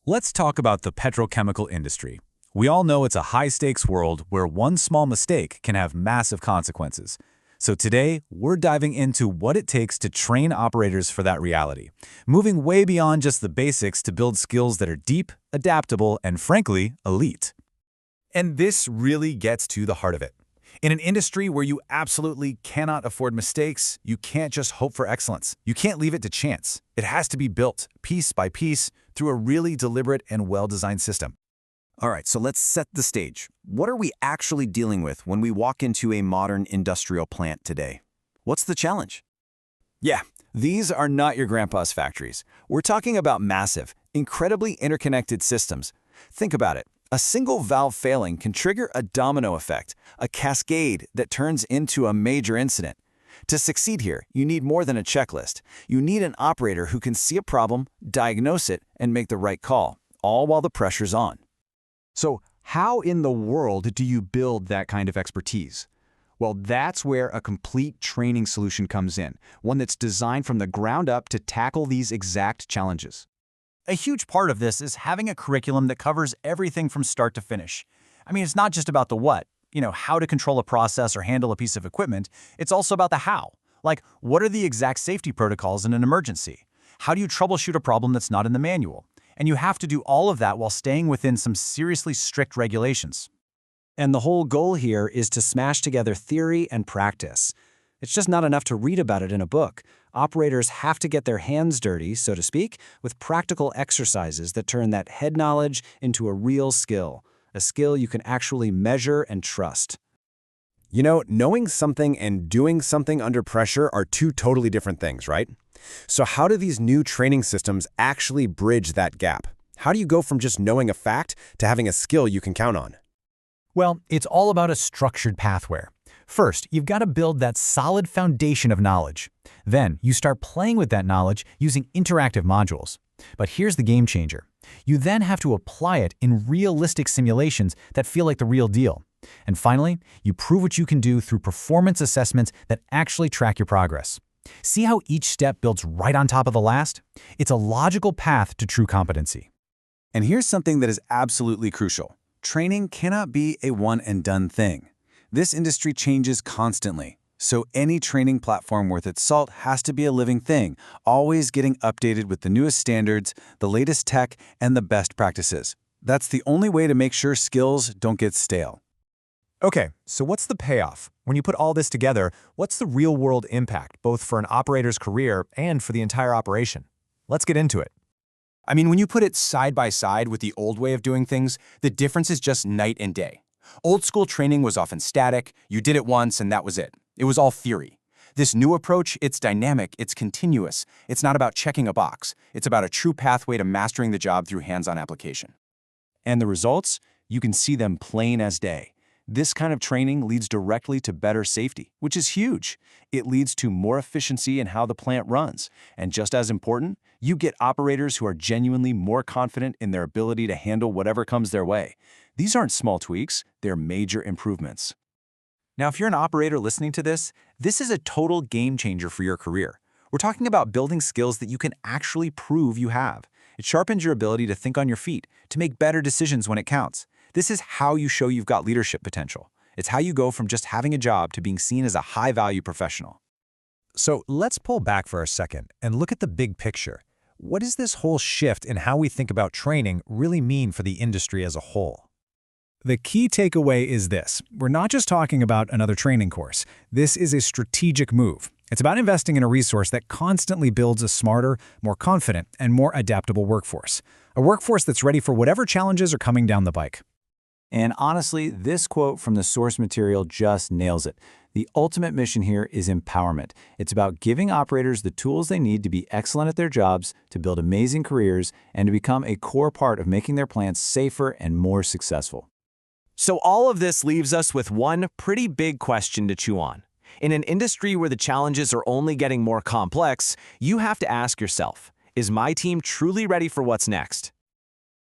Let's talk about the petrochemical industry. We all know it's a high-stakes world where one small mistake can have massive consequences. So today, we're diving into what it takes to train operators for that reality, moving way beyond just the basics to build skills that are deep, adaptable, and frankly, elite. And this really gets to the heart of it. In an industry where you absolutely cannot afford mistakes, you can't just hope for excellence. You can't leave it to chance. It has to be built, piece by piece, through a really deliberate and well-designed system. All right, so let's set the stage. What are we actually dealing with when we walk into a modern industrial plant today? What's the challenge? Yeah, these are not your grandpa's factories. We're talking about massive, incredibly interconnected systems. Think about it. A single valve failing can trigger a domino effect, a cascade that turns into a major incident. To succeed here, you need more than a checklist. You need an operator who can see a problem, diagnose it, and make the right call, all while the pressure's on. So how in the world do you build that kind of expertise? Well, that's where a complete training solution comes in, one that's designed from the ground up to tackle these exact challenges. A huge part of this is having a curriculum that covers everything from start to finish. I mean, it's not just about the what, how to control a process or handle a piece of equipment. It's also about the how. Like, what are the exact safety protocols in an emergency? How do you troubleshoot a problem that's not in the manual? And you have to do all of that while staying within some seriously strict regulations. And the whole goal here is to smash together theory and practice. It's just not enough to read about it in a book. Operators have to get their hands dirty, so to speak, with practical exercises that turn that head knowledge into a real skill, a skill you can actually measure and trust. You know, knowing something and doing something under pressure are two totally different things, right? So how do these new training systems actually bridge that gap? How do you go from just knowing a fact to having a skill you can count on? Well, it's all about a structured pathway. First, you've got to build that solid foundation of knowledge. Then, you start playing with that knowledge using interactive modules. But here's the game changer. You then have to apply it in realistic simulations that feel like the real deal. And finally, you prove what you can do through performance assessments that actually track your progress. See how each step builds right on top of the last? It's a logical path to true competency. And here's something that is absolutely crucial. Training cannot be a one-and-done thing. This industry changes constantly, so any training platform worth its salt has to be a living thing, always getting updated with the newest standards, the latest tech, and the best practices. That's the only way to make sure skills don't get stale. Okay, so what's the payoff? When you put all this together, what's the real-world impact, both for an operator's career and for the entire operation? Let's get into it. I mean, when you put it side by side with the old way of doing things, the difference is just night and day. Old school training was often static, you did it once and that was it. It was all theory. This new approach, it's dynamic, it's continuous. It's not about checking a box. It's about a true pathway to mastering the job through hands-on application. And the results? You can see them plain as day. This kind of training leads directly to better safety, which is huge. It leads to more efficiency in how the plant runs. And just as important, you get operators who are genuinely more confident in their ability to handle whatever comes their way. These aren't small tweaks, they're major improvements. Now, if you're an operator listening to this is a total game changer for your career. We're talking about building skills that you can actually prove you have. It sharpens your ability to think on your feet, to make better decisions when it counts. This is how you show you've got leadership potential. It's how you go from just having a job to being seen as a high-value professional. So let's pull back for a second and look at the big picture. What does this whole shift in how we think about training really mean for the industry as a whole? The key takeaway is this. We're not just talking about another training course. This is a strategic move. It's about investing in a resource that constantly builds a smarter, more confident, and more adaptable workforce. A workforce that's ready for whatever challenges are coming down the pike. And honestly, this quote from the source material just nails it. The ultimate mission here is empowerment. It's about giving operators the tools they need to be excellent at their jobs, to build amazing careers, and to become a core part of making their plants safer and more successful. So all of this leaves us with one pretty big question to chew on. In an industry where the challenges are only getting more complex, you have to ask yourself, is my team truly ready for what's next?